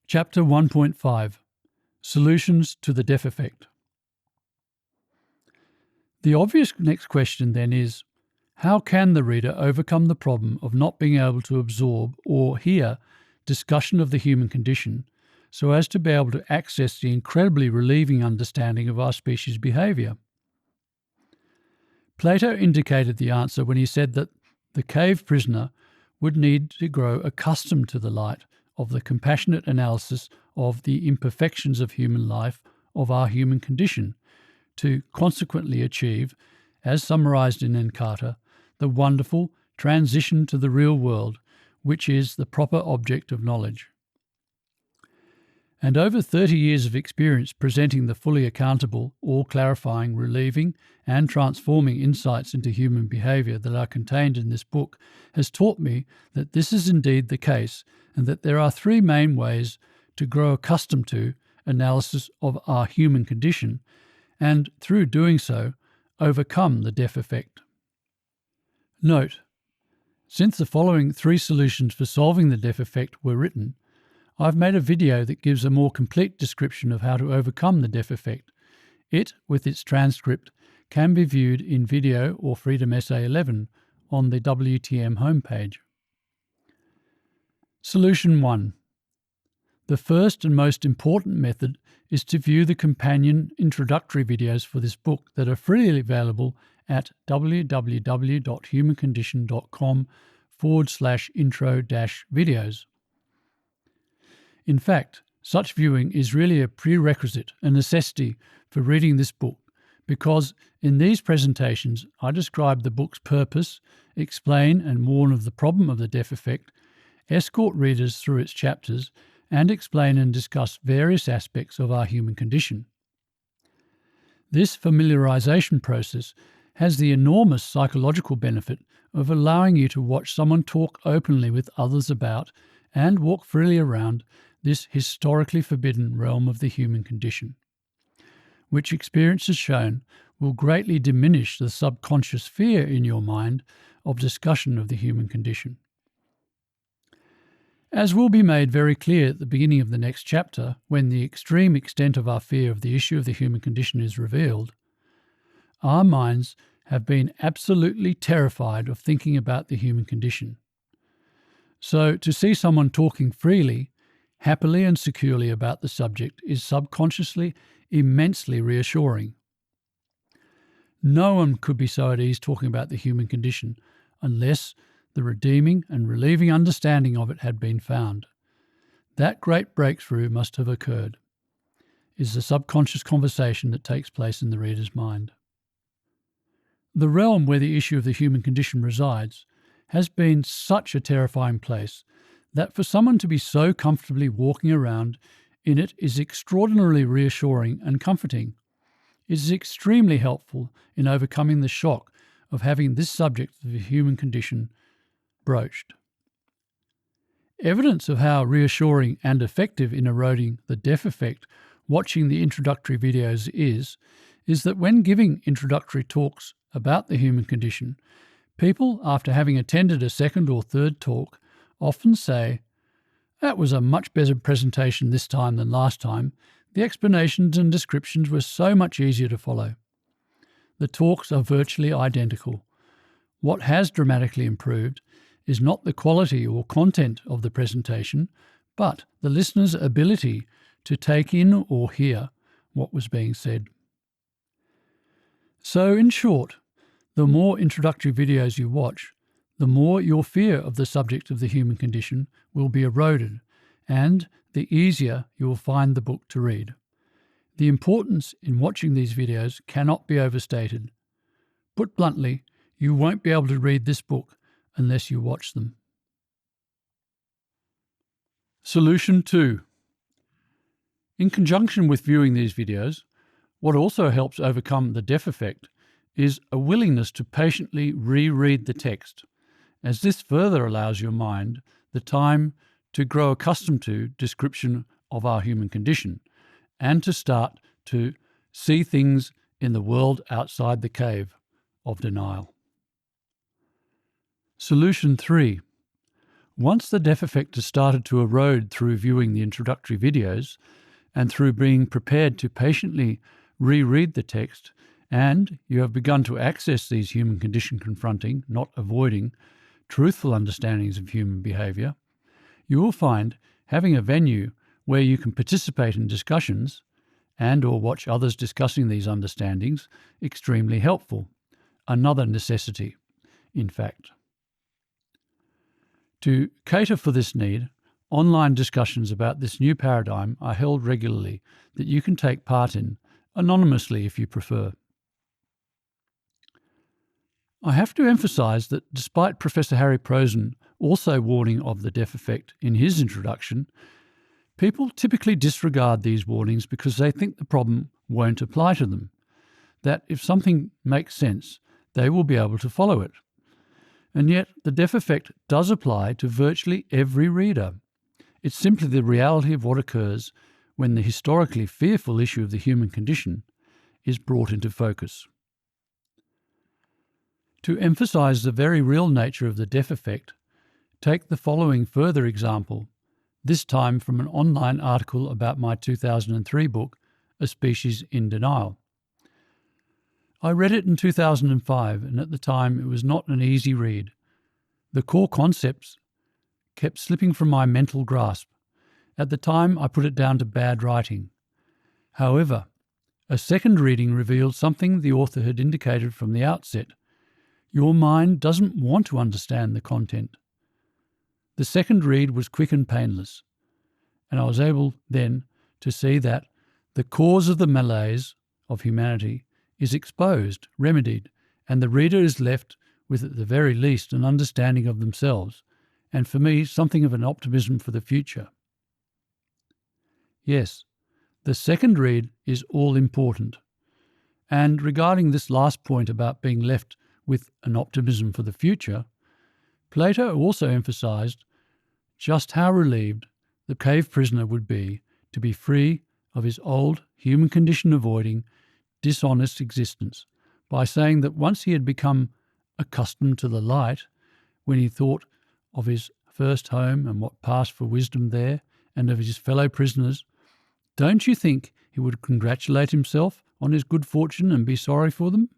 Chapter 1.5 Solutions to the Deaf Effect. The obvious next question then is, how can the reader overcome the problem of not being able to absorb or hear discussion of the human condition so as to be able to access the incredibly relieving understanding of our species' behaviour? Plato indicated the answer when he said that the cave prisoner would need to grow accustomed to the light of the compassionate analysis of the imperfections of human life, of our human condition, to consequently achieve, as summarised in Encarta, the wonderful transition to the real world, which is the proper object of knowledge. And over 30 years of experience presenting the fully accountable, all-clarifying, relieving and transforming insights into human behaviour that are contained in this book has taught me that this is indeed the case, and that there are three main ways to grow accustomed to analysis of our human condition, and through doing so, overcome the deaf effect. Note: since the following three solutions for solving the deaf effect were written, I've made a video that gives a more complete description of how to overcome the deaf effect. It, with its transcript, can be viewed in video or Freedom Essay 11 on the WTM homepage. Solution 1. The first and most important method is to view the companion introductory videos for this book that are freely available at www.humancondition.com/intro-videos. In fact, such viewing is really a prerequisite, a necessity for reading this book, because in these presentations I describe the book's purpose, explain and warn of the problem of the deaf effect, escort readers through its chapters, and explain and discuss various aspects of our human condition. This familiarization process has the enormous psychological benefit of allowing you to watch someone talk openly with others about and walk freely around this historically forbidden realm of the human condition, which experience has shown will greatly diminish the subconscious fear in your mind of discussion of the human condition. As will be made very clear at the beginning of the next chapter, when the extreme extent of our fear of the issue of the human condition is revealed, our minds have been absolutely terrified of thinking about the human condition. So to see someone talking freely, happily and securely about the subject is subconsciously immensely reassuring. No one could be so at ease talking about the human condition unless the redeeming and relieving understanding of it had been found. That great breakthrough must have occurred, is the subconscious conversation that takes place in the reader's mind. The realm where the issue of the human condition resides has been such a terrifying place that for someone to be so comfortably walking around in it is extraordinarily reassuring and comforting. It is extremely helpful in overcoming the shock of having this subject of the human condition broached. Evidence of how reassuring and effective in eroding the deaf effect watching the introductory videos is that when giving introductory talks about the human condition, people, after having attended a second or third talk, often say, "That was a much better presentation this time than last time. The explanations and descriptions were so much easier to follow." The talks are virtually identical. What has dramatically improved is not the quality or content of the presentation, but the listener's ability to take in or hear what was being said. So, in short, the more introductory videos you watch, the more your fear of the subject of the human condition will be eroded, and the easier you will find the book to read. The importance in watching these videos cannot be overstated. Put bluntly, you won't be able to read this book unless you watch them. Solution 2. In conjunction with viewing these videos, what also helps overcome the deaf effect is a willingness to patiently reread the text, as this further allows your mind the time to grow accustomed to description of our human condition and to start to see things in the world outside the cave of denial. Solution 3. Once the deaf effect has started to erode through viewing the introductory videos and through being prepared to patiently reread the text, and you have begun to access these human condition confronting, not avoiding, truthful understandings of human behaviour, you will find having a venue where you can participate in discussions and or watch others discussing these understandings extremely helpful. Another necessity, in fact. To cater for this need, online discussions about this new paradigm are held regularly that you can take part in, anonymously if you prefer. I have to emphasise that despite Professor Harry Prosen also warning of the deaf effect in his introduction, people typically disregard these warnings because they think the problem won't apply to them, that if something makes sense, they will be able to follow it. And yet the deaf effect does apply to virtually every reader. It's simply the reality of what occurs when the historically fearful issue of the human condition is brought into focus. To emphasise the very real nature of the deaf effect, take the following further example, this time from an online article about my 2003 book, A Species in Denial. I read it in 2005, and at the time it was not an easy read. The core concepts kept slipping from my mental grasp. At the time, I put it down to bad writing. However, a second reading revealed something the author had indicated from the outset. Your mind doesn't want to understand the content. The second read was quick and painless, and I was able then to see that the cause of the malaise of humanity is exposed, remedied, and the reader is left with at the very least an understanding of themselves, and for me something of an optimism for the future. Yes, the second read is all important. And regarding this last point about being left with an optimism for the future, Plato also emphasised just how relieved the cave prisoner would be to be free of his old human condition avoiding, dishonest existence by saying that once he had become accustomed to the light, when he thought of his first home and what passed for wisdom there, and of his fellow prisoners, don't you think he would congratulate himself on his good fortune and be sorry for them?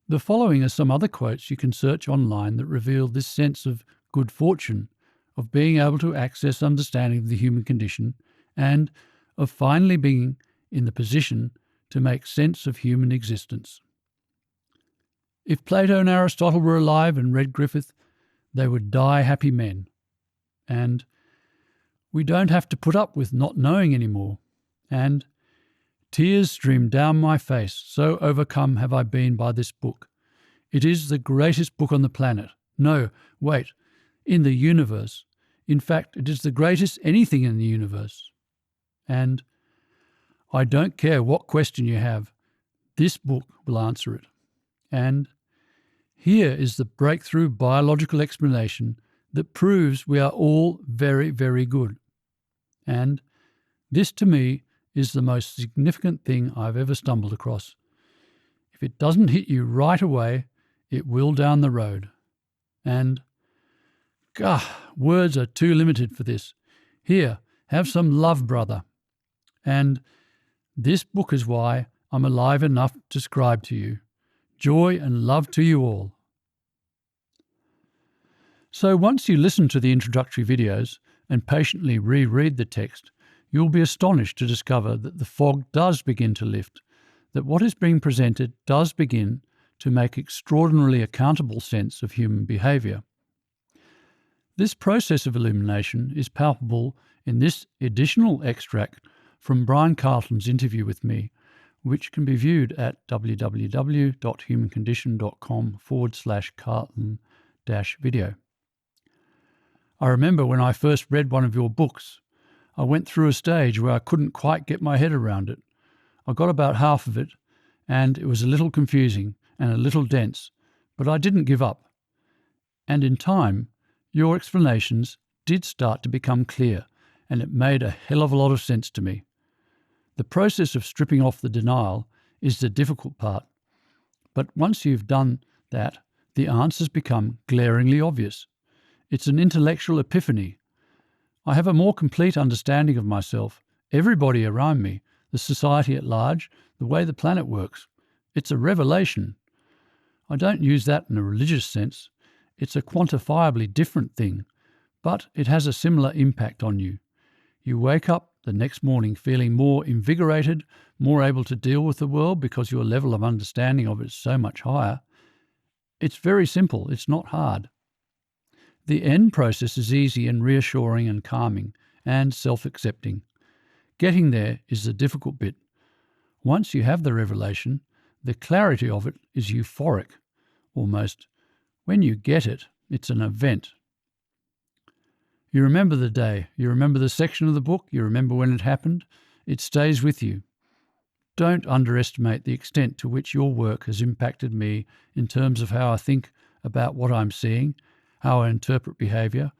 The following are some other quotes you can search online that reveal this sense of good fortune, of being able to access understanding of the human condition, and of finally being in the position to make sense of human existence. If Plato and Aristotle were alive and read Griffith, they would die happy men. And we don't have to put up with not knowing anymore. And tears stream down my face, so overcome have I been by this book. It is the greatest book on the planet. No, wait, in the universe. In fact, it is the greatest anything in the universe. And I don't care what question you have, this book will answer it. And here is the breakthrough biological explanation that proves we are all very, very good. And this to me is the most significant thing I've ever stumbled across. If it doesn't hit you right away, it will down the road. And, words are too limited for this. Here, have some love, brother. And this book is why I'm alive enough to scribe to you. Joy and love to you all. So once you listen to the introductory videos and patiently reread the text, you'll be astonished to discover that the fog does begin to lift, that what is being presented does begin to make extraordinarily accountable sense of human behaviour. This process of illumination is palpable in this additional extract from Brian Carlton's interview with me, which can be viewed at www.humancondition.com/Carlton-video. I remember when I first read one of your books, I went through a stage where I couldn't quite get my head around it. I got about half of it, and it was a little confusing and a little dense, but I didn't give up. And in time, your explanations did start to become clear, and it made a hell of a lot of sense to me. The process of stripping off the denial is the difficult part, but once you've done that, the answers become glaringly obvious. It's an intellectual epiphany. I have a more complete understanding of myself, everybody around me, the society at large, the way the planet works. It's a revelation. I don't use that in a religious sense. It's a quantifiably different thing, but it has a similar impact on you. You wake up the next morning feeling more invigorated, more able to deal with the world because your level of understanding of it is so much higher. It's very simple. It's not hard. The end process is easy and reassuring and calming and self-accepting. Getting there is the difficult bit. Once you have the revelation, the clarity of it is euphoric, almost. When you get it, it's an event. You remember the day, you remember the section of the book, you remember when it happened. It stays with you. Don't underestimate the extent to which your work has impacted me in terms of how I think about what I'm seeing, how I interpret behaviour.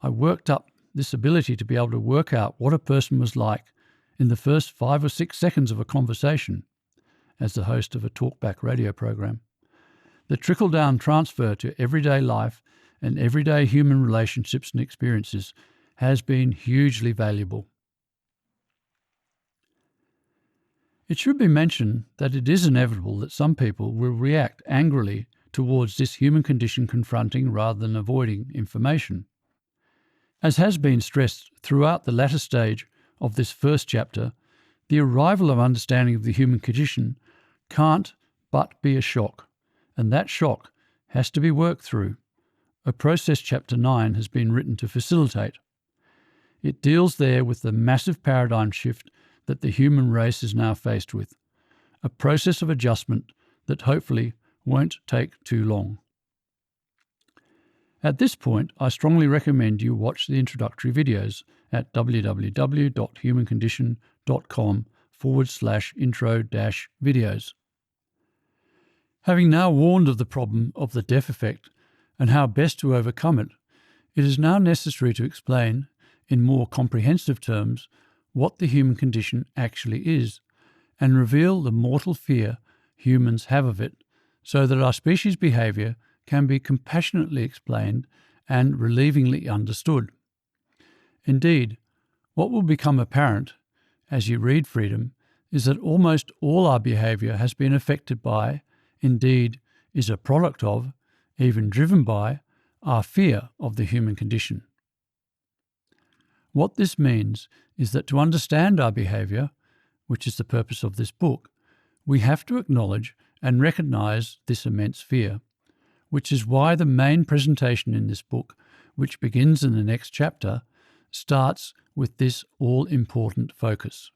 I worked up this ability to be able to work out what a person was like in the first 5 or 6 seconds of a conversation as the host of a talkback radio program. The trickle-down transfer to everyday life and everyday human relationships and experiences has been hugely valuable. It should be mentioned that it is inevitable that some people will react angrily towards this human condition confronting rather than avoiding information. As has been stressed throughout the latter stage of this first chapter, the arrival of understanding of the human condition can't but be a shock, and that shock has to be worked through. A process chapter 9 has been written to facilitate. It deals there with the massive paradigm shift that the human race is now faced with, a process of adjustment that hopefully won't take too long. At this point, I strongly recommend you watch the introductory videos at www.humancondition.com/intro-videos. Having now warned of the problem of the deaf effect and how best to overcome it, it is now necessary to explain, in more comprehensive terms, what the human condition actually is, and reveal the mortal fear humans have of it, so that our species' behaviour can be compassionately explained and relievingly understood. Indeed, what will become apparent as you read Freedom is that almost all our behaviour has been affected by, indeed is a product of, even driven by, our fear of the human condition. What this means is that to understand our behaviour, which is the purpose of this book, we have to acknowledge and recognise this immense fear, which is why the main presentation in this book, which begins in the next chapter, starts with this all-important focus.